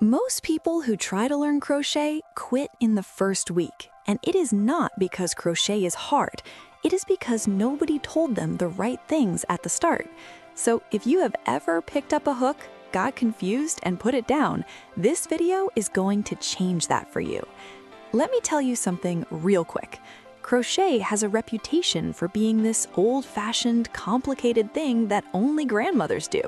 Most people who try to learn crochet quit in the first week, and it is not because crochet is hard. It is because nobody told them the right things at the start. So if you have ever picked up a hook, got confused, and put it down, this video is going to change that for you. Let me tell you something real quick. Crochet has a reputation for being this old-fashioned, complicated thing that only grandmothers do,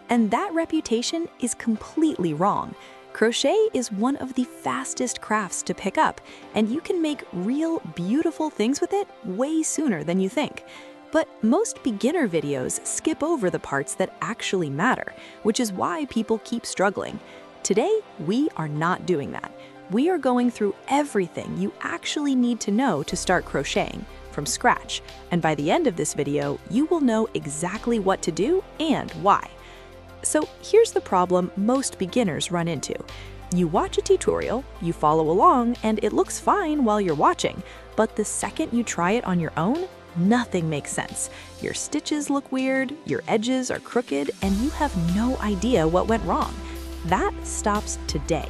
and that reputation is completely wrong. Crochet is one of the fastest crafts to pick up, and you can make real, beautiful things with it way sooner than you think. But most beginner videos skip over the parts that actually matter, which is why people keep struggling. Today, we are not doing that. We are going through everything you actually need to know to start crocheting from scratch, and by the end of this video, you will know exactly what to do and why. So here's the problem most beginners run into. You watch a tutorial, you follow along, and it looks fine while you're watching, but the second you try it on your own, nothing makes sense. Your stitches look weird, your edges are crooked, and you have no idea what went wrong. That stops today.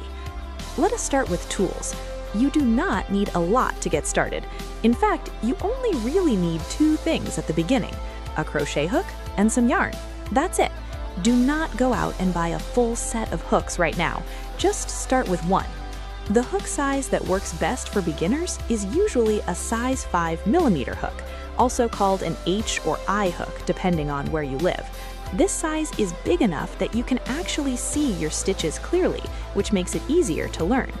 Let us start with tools. You do not need a lot to get started. In fact, you only really need two things at the beginning: a crochet hook and some yarn. That's it. Do not go out and buy a full set of hooks right now. Just start with one. The hook size that works best for beginners is usually a size 5mm hook, also called an H or I hook depending on where you live. This size is big enough that you can actually see your stitches clearly, which makes it easier to learn.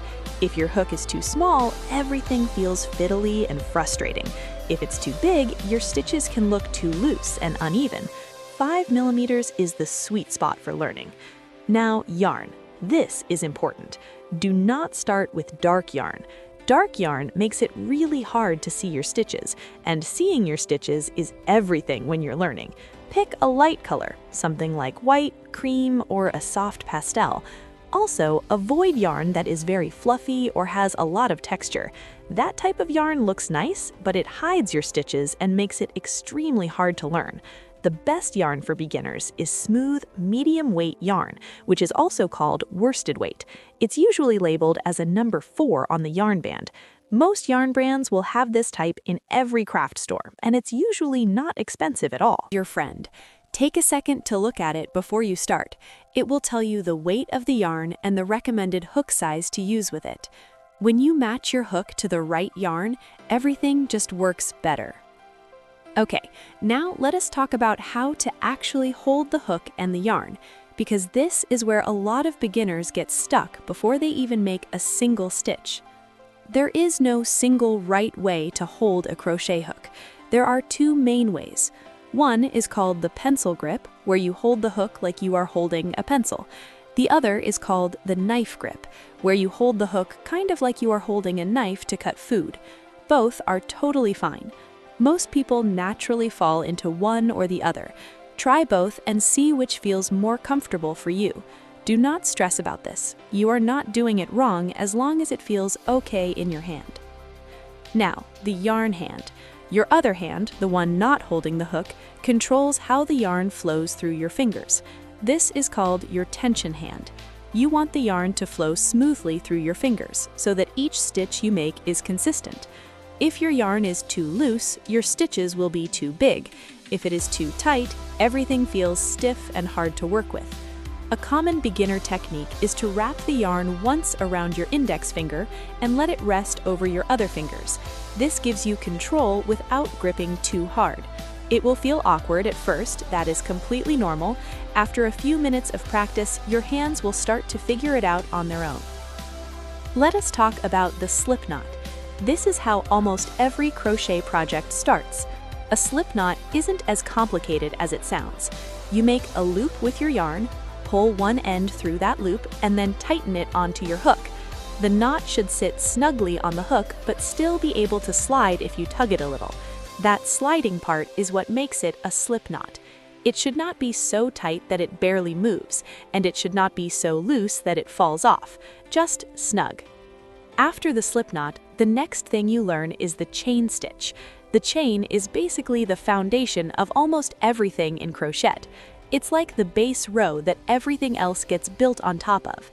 If your hook is too small, everything feels fiddly and frustrating. If it's too big, your stitches can look too loose and uneven. 5mm is the sweet spot for learning. Now, yarn. This is important. Do not start with dark yarn. Dark yarn makes it really hard to see your stitches, and seeing your stitches is everything when you're learning. Pick a light color, something like white, cream, or a soft pastel. Also, avoid yarn that is very fluffy or has a lot of texture. That type of yarn looks nice, but it hides your stitches and makes it extremely hard to learn. The best yarn for beginners is smooth, medium-weight yarn, which is also called worsted weight. It's usually labeled as a number 4 on the yarn band. Most yarn brands will have this type in every craft store, and it's usually not expensive at all. Your friend. Take a second to look at it before you start. It will tell you the weight of the yarn and the recommended hook size to use with it. When you match your hook to the right yarn, everything just works better. Okay, now let us talk about how to actually hold the hook and the yarn, because this is where a lot of beginners get stuck before they even make a single stitch. There is no single right way to hold a crochet hook. There are two main ways. One is called the pencil grip, where you hold the hook like you are holding a pencil. The other is called the knife grip, where you hold the hook kind of like you are holding a knife to cut food. Both are totally fine. Most people naturally fall into one or the other. Try both and see which feels more comfortable for you. Do not stress about this. You are not doing it wrong as long as it feels okay in your hand. Now, the yarn hand. Your other hand, the one not holding the hook, controls how the yarn flows through your fingers. This is called your tension hand. You want the yarn to flow smoothly through your fingers so that each stitch you make is consistent. If your yarn is too loose, your stitches will be too big. If it is too tight, everything feels stiff and hard to work with. A common beginner technique is to wrap the yarn once around your index finger and let it rest over your other fingers. This gives you control without gripping too hard. It will feel awkward at first, that is completely normal. After a few minutes of practice, your hands will start to figure it out on their own. Let us talk about the slip knot. This is how almost every crochet project starts. A slip knot isn't as complicated as it sounds. You make a loop with your yarn, pull one end through that loop, and then tighten it onto your hook. The knot should sit snugly on the hook, but still be able to slide if you tug it a little. That sliding part is what makes it a slip knot. It should not be so tight that it barely moves, and it should not be so loose that it falls off. Just snug. After the slip knot, the next thing you learn is the chain stitch. The chain is basically the foundation of almost everything in crochet. It's like the base row that everything else gets built on top of.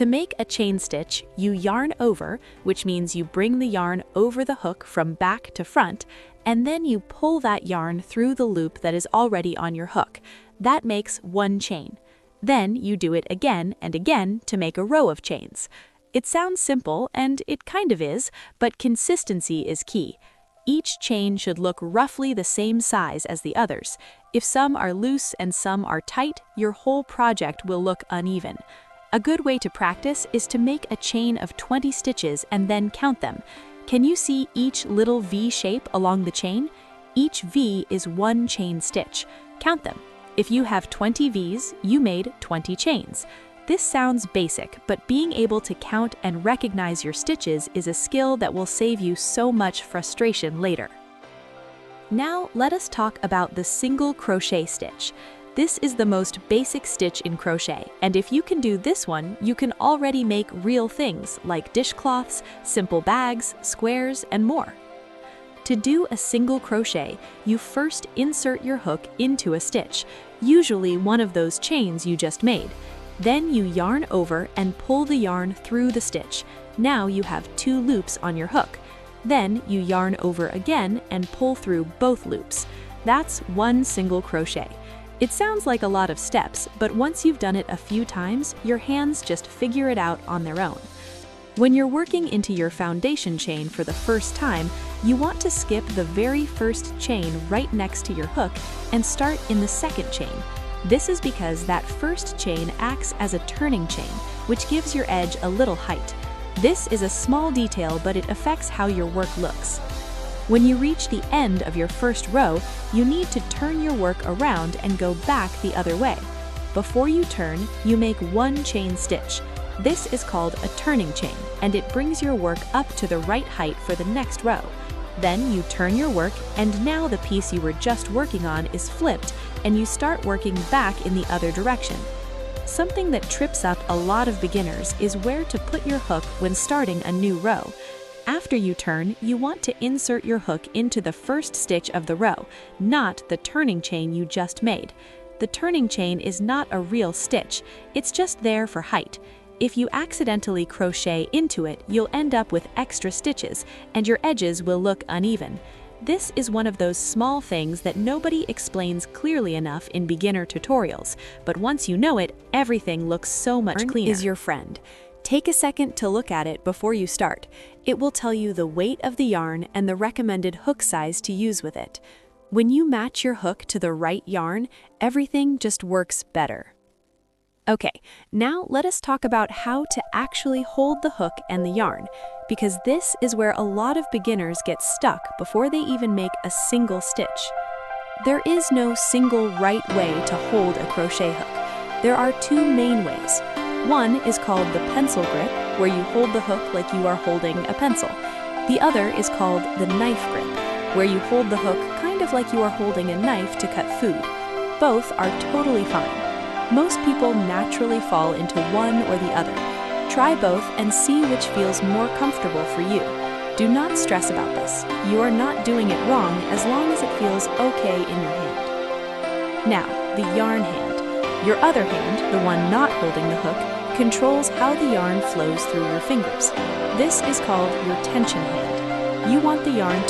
To make a chain stitch, you yarn over, which means you bring the yarn over the hook from back to front, and then you pull that yarn through the loop that is already on your hook. That makes one chain. Then you do it again and again to make a row of chains. It sounds simple, and it kind of is, but consistency is key. Each chain should look roughly the same size as the others. If some are loose and some are tight, your whole project will look uneven. A good way to practice is to make a chain of 20 stitches and then count them. Can you see each little V shape along the chain? Each V is one chain stitch. Count them. If you have 20 Vs, you made 20 chains. This sounds basic, but being able to count and recognize your stitches is a skill that will save you so much frustration later. Now let us talk about the single crochet stitch. This is the most basic stitch in crochet, and if you can do this one, you can already make real things like dishcloths, simple bags, squares, and more. To do a single crochet, you first insert your hook into a stitch, usually one of those chains you just made. Then you yarn over and pull the yarn through the stitch. Now you have 2 loops on your hook. Then you yarn over again and pull through both loops. That's one single crochet. It sounds like a lot of steps, but once you've done it a few times, your hands just figure it out on their own. When you're working into your foundation chain for the first time, you want to skip the very first chain right next to your hook and start in the second chain. This is because that first chain acts as a turning chain, which gives your edge a little height. This is a small detail, but it affects how your work looks. When you reach the end of your first row, you need to turn your work around and go back the other way. Before you turn, you make one chain stitch. This is called a turning chain, and it brings your work up to the right height for the next row. Then you turn your work, and now the piece you were just working on is flipped, and you start working back in the other direction. Something that trips up a lot of beginners is where to put your hook when starting a new row. After you turn, you want to insert your hook into the first stitch of the row, not the turning chain you just made. The turning chain is not a real stitch, it's just there for height. If you accidentally crochet into it, you'll end up with extra stitches, and your edges will look uneven. This is one of those small things that nobody explains clearly enough in beginner tutorials, but once you know it, everything looks so much cleaner. Is your friend. Take a second to look at it before you start. It will tell you the weight of the yarn and the recommended hook size to use with it. When you match your hook to the right yarn, everything just works better. Okay, now let us talk about how to actually hold the hook and the yarn, because this is where a lot of beginners get stuck before they even make a single stitch. There is no single right way to hold a crochet hook. There are 2 main ways. One is called the pencil grip, where you hold the hook like you are holding a pencil. The other is called the knife grip, where you hold the hook kind of like you are holding a knife to cut food. Both are totally fine. Most people naturally fall into one or the other. Try both and see which feels more comfortable for you. Do not stress about this. You are not doing it wrong as long as it feels okay in your hand. Now, the yarn hand. Your other hand, the one not holding the hook, controls how the yarn flows through your fingers. This is called your tension hand. You want the yarn